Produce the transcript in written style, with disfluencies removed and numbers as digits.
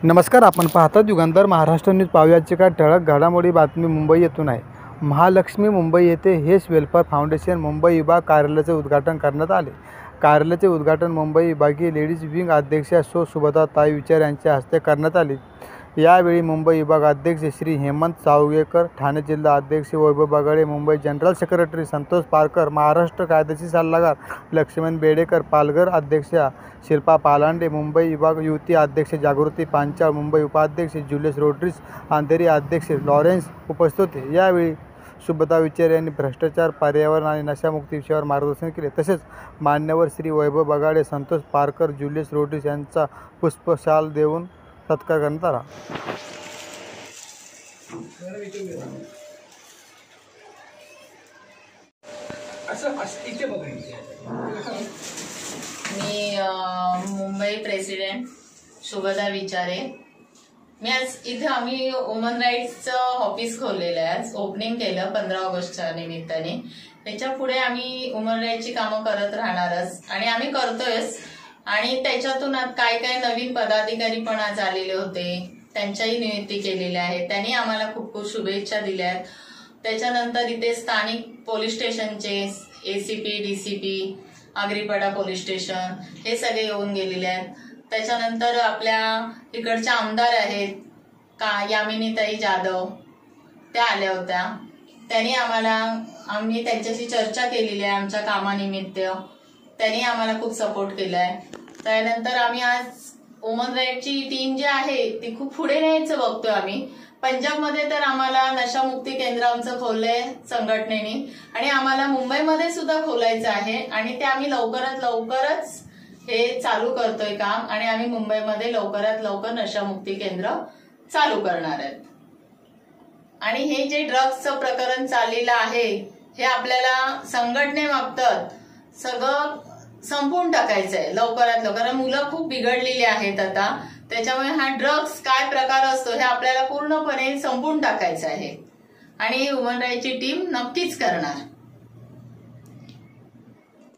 नमस्कार, आपण पाहतात युगांतर महाराष्ट्र न्यूज. पाहुयाची काय ठळक घडामोडी बातमी मुंबई येथून आहे. महालक्ष्मी मुंबई येथे हेस वेलफेअर फाउंडेशन मुंबई विभाग कार्यालयाचे उद्घाटन करण्यात आले. कार्यालयाचे उद्घाटन मुंबई विभागीय लेडीज विंग अध्यक्षा सुभद्राताई विचार यांच्या हस्ते करण्यात आले. यावेळी मुंबई विभाग अध्यक्ष श्री हेमंत सावगेकर, ठाणे जिल्हा अध्यक्ष वैभव बगाडे, मुंबई जनरल सेक्रेटरी संतोष पारकर, महाराष्ट्र कायदेशीर सल्लागार लक्ष्मण बेडेकर, पालघर अध्यक्षा शिल्पा पालांडे, मुंबई विभाग युवती अध्यक्ष जागृती पांचाळ, मुंबई उपाध्यक्ष जुलियस रोड्रिग्ज, अंधेरी अध्यक्ष लॉरेन्स उपस्थित होते. यावेळी सुभद्रा विचार यांनी भ्रष्टाचार, पर्यावरण आणि नशामुक्ती विषयावर मार्गदर्शन केले. तसेच मान्यवर श्री वैभव बगाडे, संतोष पारकर, जुलियस रोड्रिग्ज यांचा पुष्पशाल देऊन सत्कार करण्यात आला. मी मुंबई प्रेसिडेंट सुभद्रा विचारे. मी आज इथे आम्ही वुमन राईट्सचं ऑफिस खोललेलं आहे. आज ओपनिंग केलं 15 ऑगस्टच्या निमित्ताने. त्याच्या पुढे आम्ही वुमन राईटची कामं करत राहणारच आणि आम्ही करतोयच. आणि त्याच्यातून काय काय नवीन पदाधिकारी पण आज आलेले होते, त्यांच्याही नियुक्ती केलेल्या आहेत. त्यांनी आम्हाला खूप खूप शुभेच्छा दिल्या. त्याच्यानंतर इथे स्थानिक पोलीस स्टेशनचे ACP, DCP, Agripada police station हे सगळे येऊन गेलेले आहेत. त्याच्यानंतर आपल्या इकडच्या आमदार आहेत यामिनीताई जाधव, त्या आल्या होत्या. त्यांनी आम्ही त्यांच्याशी चर्चा केलेली आहे आमच्या कामानिमित्त. त्यांनी आम्हाला खूप सपोर्ट केलाय. त्यानंतर आम्ही आज वुमन राईटची टीम जी आहे ती खूप पुढे न्यायचं बघतोय आम्ही. पंजाबमध्ये तर आम्हाला नशामुक्ती केंद्र आमचं खोललंय संघटनेने आणि आम्हाला मुंबईमध्ये सुद्धा खोलायचं आहे आणि ते आम्ही लवकरात लवकरच हे चालू करतोय काम आणि आम्ही मुंबईमध्ये लवकरात लवकर नशामुक्ती केंद्र चालू करणार आहेत. आणि हे जे ड्रग्सचं प्रकरण चाललेलं आहे हे आपल्याला संघटनेमार्फत सगळं संपून टाकायचंय लवकरात लवकर. मुलं खूप बिघडलेली आहेत आता, त्याच्यामुळे हा ड्रग्स काय प्रकार असतो हे आपल्याला पूर्णपणे संपून टाकायचं आहे आणि वुमन राईटची टीम नक्कीच करणार.